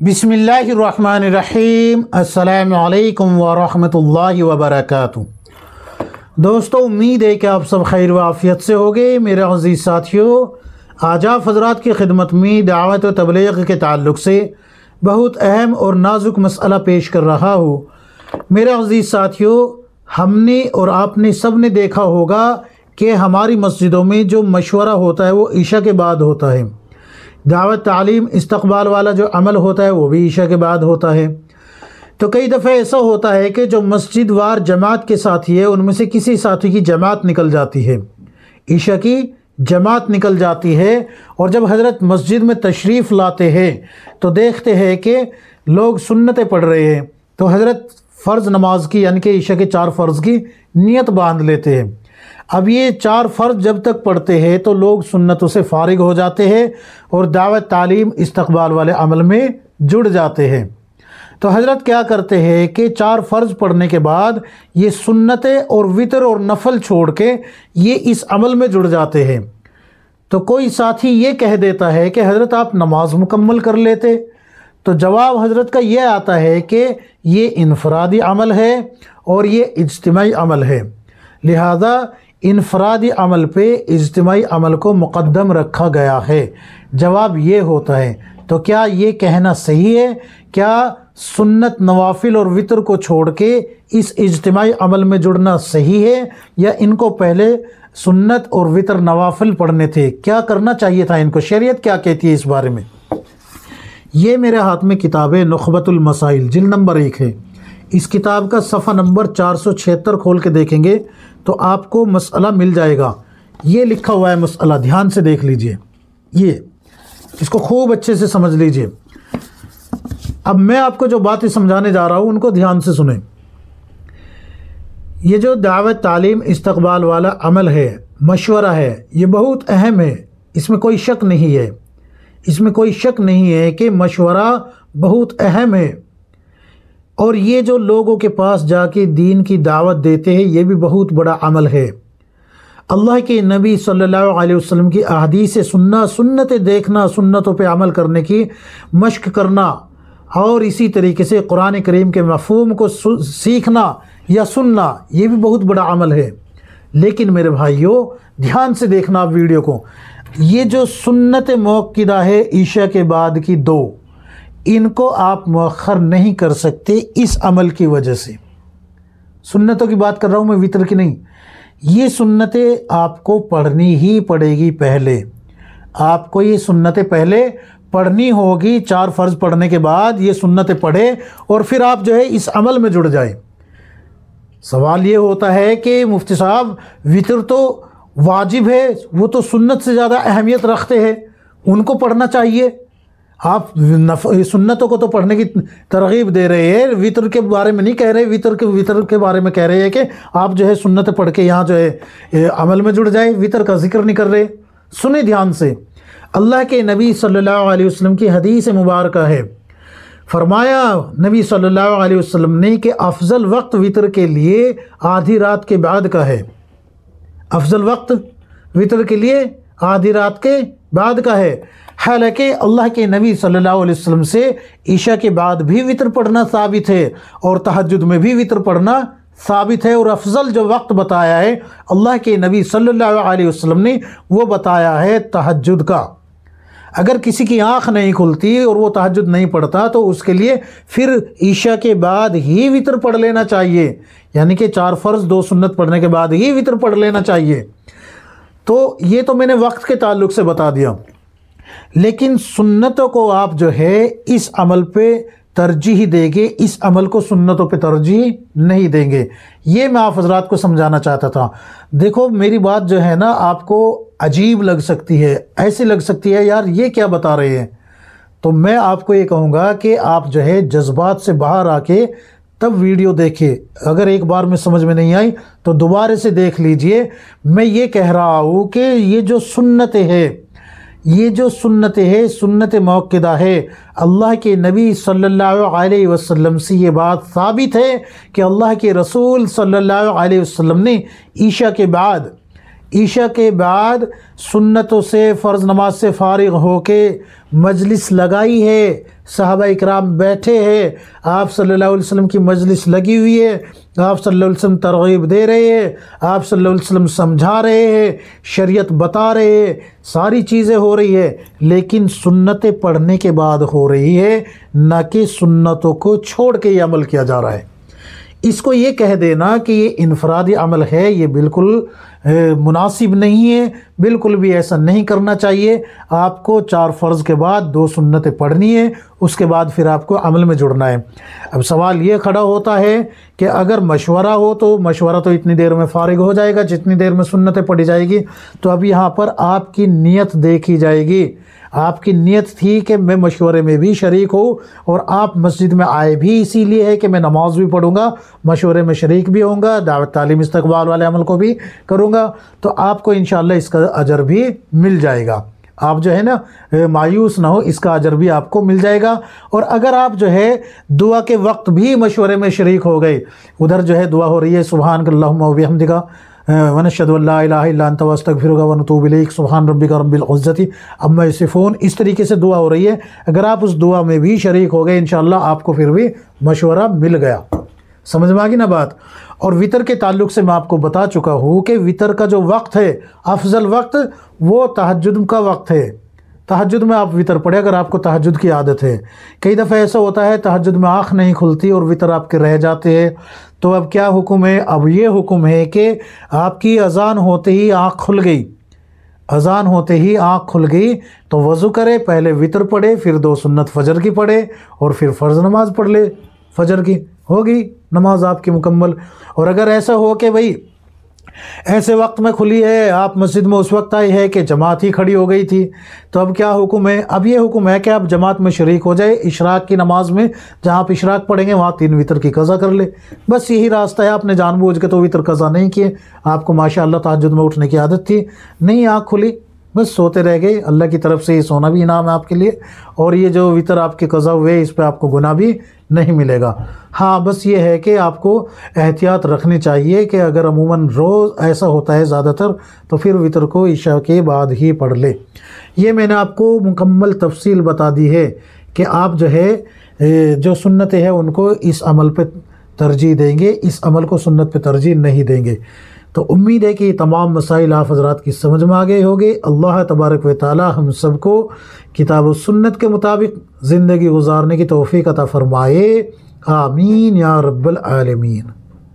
बिस्मिल्लाहिर्रहमानिर्रहीम। अस्सलामु अलैकुम वरहमतुल्लाहि वबरकातुहू। दोस्तों, उम्मीद है कि आप सब खैर व आफ़ियत से होंगे। मेरे अज़ीज़ साथियों, आज आप हज़रात की खिदमत में दावत व तबलीग के ताल्लुक़ से बहुत अहम और नाजुक मसला पेश कर रहा हूँ। मेरे अज़ीज़ साथियों, हमने और आपने सब ने देखा होगा कि हमारी मस्जिदों में जो मशवरा होता है वो ईशा के बाद होता है। दावत तालीम इस्तक़बाल वाला जो अमल होता है वो भी ईशा के बाद होता है। तो कई दफ़े ऐसा होता है कि जो मस्जिद वार जमात के साथी है उनमें से किसी साथी की जमात निकल जाती है, ईशा की जमात निकल जाती है। और जब हज़रत मस्जिद में तशरीफ़ लाते हैं तो देखते हैं कि लोग सुन्नतें पढ़ रहे हैं, तो हज़रत फ़र्ज़ नमाज की यानी कि ईशा के 4 फ़र्ज़ की नियत बांध लेते हैं। अब ये 4 फ़र्ज़ जब तक पढ़ते हैं तो लोग सुन्नतों से फ़ारिग हो जाते हैं और दावत तालीम इस्तक़बाल वाले अमल में जुड़ जाते हैं। तो हज़रत क्या करते हैं कि 4 फ़र्ज़ पढ़ने के बाद ये सुन्नतें और वितर और नफल छोड़ के ये इस अमल में जुड़ जाते हैं। तो कोई साथी ये कह देता है कि हज़रत आप नमाज मुकम्मल कर लेते, तो जवाब हज़रत का ये आता है कि ये इनफरादी अमल है और ये इज्तिमाई अमल है, लिहाजा इनफरादी अमल पे इज्तिमाई अमल को मुक़द्दम रखा गया है। जवाब ये होता है, तो क्या ये कहना सही है? क्या सुन्नत नवाफिल और वितर को छोड़ के इस इज्तिमाई अमल में जुड़ना सही है, या इनको पहले सुन्नत और वितर नवाफिल पढ़ने थे? क्या करना चाहिए था इनको? शरीयत क्या कहती है इस बारे में? ये मेरे हाथ में किताब है नुख़बतुल मसाइल, जिल्द नंबर 1 है। इस किताब का सफ़ा नंबर 476 खोल के देखेंगे तो आपको मसला मिल जाएगा। ये लिखा हुआ है मसला, ध्यान से देख लीजिए, ये इसको खूब अच्छे से समझ लीजिए। अब मैं आपको जो बातें समझाने जा रहा हूँ उनको ध्यान से सुने। ये जो दावत तालीम इस्तक़बाल वाला अमल है, मशवरा है, ये बहुत अहम है, इसमें कोई शक नहीं है। इसमें कोई शक नहीं है कि मशवरा बहुत अहम है। और ये जो लोगों के पास जाके दीन की दावत देते हैं ये भी बहुत बड़ा अमल है। अल्लाह के नबी सल्लल्लाहु अलैहि वसल्लम की अहादीस से सुनना, सुन्नतें देखना, सुन्नतों पे अमल करने की मश्क करना, और इसी तरीके से कुरान करीम के मफ़हूम को सीखना या सुनना, ये भी बहुत बड़ा अमल है। लेकिन मेरे भाइयों, ध्यान से देखना आप वीडियो को। ये जो सुन्नत मुअक्किदा है ईशा के बाद की 2, इनको आप मुअख्खर नहीं कर सकते इस अमल की वजह से। सुन्नतों की बात कर रहा हूँ मैं, वितर की नहीं। ये सुन्नतें आपको पढ़नी ही पड़ेगी पहले। आपको ये सुन्नतें पहले पढ़नी होगी। 4 फ़र्ज़ पढ़ने के बाद ये सुन्नतें पढ़े और फिर आप जो है इस अमल में जुड़ जाए। सवाल ये होता है कि मुफ्ती साहब, वितर तो वाजिब है, वो तो सुन्नत से ज़्यादा अहमियत रखते हैं, उनको पढ़ना चाहिए। आप सुन्नतों को तो पढ़ने की तरगीब दे रहे हैं, वितर के बारे में नहीं कह रहे। वितर के बारे में कह रहे हैं कि आप जो है सुन्नतें पढ़ के यहाँ जो है अमल में जुड़ जाए, वितर का जिक्र नहीं कर रहे। सुने ध्यान से, अल्लाह के नबी सल्लल्लाहु अलैहि वसल्लम की हदीस मुबारक है, फरमाया नबी सल्लल्लाहु अलैहि वसल्लम ने कि अफजल वक्त वितर के लिए आधी रात के बाद का है। अफजल वक्त वितर के लिए आधी रात के बाद का है। हालांकि अल्लाह के नबी सल्लल्लाहु अलैहि वसल्लम से ईशा के बाद भी वितर पढ़ना साबित है और तहज्जुद में भी वितर पढ़ना साबित है। और अफजल जो वक्त बताया है अल्लाह के नबी सल्लल्लाहु अलैहि वसल्लम ने, वो बताया है तहज्जुद का। अगर किसी की आँख नहीं खुलती और वो तहज्जुद नहीं पढ़ता तो उसके लिए फिर ईशा के बाद ही वितर पढ़ लेना चाहिए, यानी कि 4 फ़र्ज़ 2 सुन्नत पढ़ने के बाद ही वितर पढ़ लेना चाहिए। तो ये तो मैंने वक्त के ताल्लुक़ से बता दिया। लेकिन सुन्नतों को आप जो है इस अमल पे तरजीह देंगे, इस अमल को सुन्नतों पे तरजीह नहीं देंगे। ये मैं आप हज़रात को समझाना चाहता था। देखो, मेरी बात जो है ना आपको अजीब लग सकती है, ऐसी लग सकती है यार ये क्या बता रहे हैं। तो मैं आपको ये कहूँगा कि आप जो है जज्बात से बाहर आके तब वीडियो देखिए। अगर एक बार में समझ में नहीं आई तो दोबारा से देख लीजिए। मैं ये कह रहा हूँ कि ये जो सुन्नतें हैं, ये जो सुन्नतें हैं, सुन्नत मुअक्किदा है, अल्लाह के नबी सल्लल्लाहु अलैहि वसल्लम से ये बात साबित है कि अल्लाह के रसूल सल्लल्लाहु अलैहि वसल्लम ने ईशा के बाद عشاء کے بعد سنتوں سے فرض نماز سے فارغ ہو کے مجلس لگائی ہے، صحابہ اکرام بیٹھے ہیں، آپ صلی اللہ علیہ وسلم کی مجلس لگی ہوئی ہے، آپ صلی اللہ علیہ وسلم ترغیب دے رہے ہیں، آپ صلی اللہ علیہ وسلم سمجھا رہے ہیں، شریعت بتا رہے ہیں، ساری چیزیں ہو رہی ہے، لیکن سنتیں پڑھنے کے بعد ہو رہی ہے، نہ کہ سنتوں کو چھوڑ کے یہ عمل کیا جا رہا ہے۔ اس کو یہ کہہ دینا کہ یہ انفرادی عمل ہے، یہ بالکل مناسب نہیں ہے، بالکل بھی ایسا نہیں کرنا چاہیے۔ آپ کو 4 فرض کے بعد 2 سنتیں پڑھنی ہے، اس کے بعد پھر آپ کو عمل میں جڑنا ہے۔ اب سوال یہ کھڑا ہوتا ہے کہ اگر مشورہ ہو تو مشورہ تو اتنی دیر میں فارغ ہو جائے گا جتنی دیر میں سنتیں پڑھی جائے گی، تو اب یہاں پر آپ کی نیت دیکھی جائے گی۔ آپ کی نیت تھی کہ میں مشورے میں بھی شریک ہوں، اور آپ مسجد میں آئے بھی اسی لیے ہے کہ میں نماز بھی پڑھوں گا، مشورے میں شریک بھی ہوں گا، دعوت تعلیم استقبال والے عمل کو بھی کروں گا، تو آپ کو انشاءاللہ اس کا اجر بھی مل جائے گا۔ آپ جو ہے نا مایوس نہ ہو، اس کا اجر بھی آپ کو مل جائے گا۔ اور اگر آپ جو ہے دعا کے وقت بھی مشورے میں شریک ہو گئے، ادھر جو ہے دعا ہو رہی ہے سبحانک اللہم و بحمدک ونشہد ان لا الہ الا انت واستغفرک ونتوب الیک سبحان ربک رب العزت عما یصفون، اس طریقے سے دعا ہو رہی ہے۔ اگر آپ اس دعا میں بھی شریک ہو گئے انشاءاللہ آپ کو پھر بھی مشورہ مل گیا۔ سمجھ میں آ گئی نا بات؟ اور وطر کے تعلق سے میں آپ کو بتا چکا ہوں کہ وطر کا جو وقت ہے، افضل وقت وہ تہجد کا وقت ہے۔ تہجد میں آپ وطر پڑھیں اگر آپ کو تہجد کی عادت ہے۔ کئی دفعہ ایسا ہوتا ہے تہجد میں آنکھ نہیں کھلتی اور وطر آپ کے رہ جاتے ہیں، تو اب کیا حکم ہے؟ اب یہ حکم ہے کہ آپ کی اذان ہوتے ہی آنکھ کھل گئی، اذان ہوتے ہی آنکھ کھل گئی تو وضو کرے، پہلے وطر پڑھے، پھر 2 سنت فجر کی پڑھے، اور پھر فرض نماز پڑھ لے فجر کی، ہوگی نماز آپ کی مکمل۔ اور اگر ایسا ہو کہ بھئی ایسے وقت میں کھلی ہے، آپ مسجد میں اس وقت آئی ہے کہ جماعت ہی کھڑی ہو گئی تھی، تو اب کیا حکم ہے؟ اب یہ حکم ہے کہ آپ جماعت میں شریک ہو جائے، اشراق کی نماز میں جہاں آپ اشراق پڑھیں گے وہاں 3 وطر کی قضا کر لے، بس یہی راستہ ہے۔ آپ نے جان بوجھ کے تو وطر قضا نہیں کیے، آپ کو ماشاءاللہ تہجد میں اٹھنے کی عادت تھی، نہیں آنکھ کھلی، بس سوتے رہ گئے، اللہ کی طرف سے یہ سونا بھی انعام ہے آپ کے لیے، اور یہ جو وطر آپ کے قضا ہوئے اس پہ آپ کو گناہ بھی نہیں ملے گا۔ ہاں بس یہ ہے کہ آپ کو احتیاط رکھنی چاہیے کہ اگر عموماً روز ایسا ہوتا ہے زیادہ تر، تو پھر وطر کو عشاء کے بعد ہی پڑھ لے۔ یہ میں نے آپ کو مکمل تفصیل بتا دی ہے کہ آپ جو ہے جو سنتیں ہیں ان کو اس عمل پہ ترجیح دیں گے، اس عمل کو سنت پہ ترجیح نہیں دیں گے۔ تو امید ہے کہ یہ تمام مسائل آپ حضرات کی سمجھ میں آ گئے ہوگے۔ اللہ تبارک و تعالی ہم سب کو کتاب و سنت کے مطابق زندگی گزارنے کی توفیق عطا فرمائے، آمین یا رب العالمین۔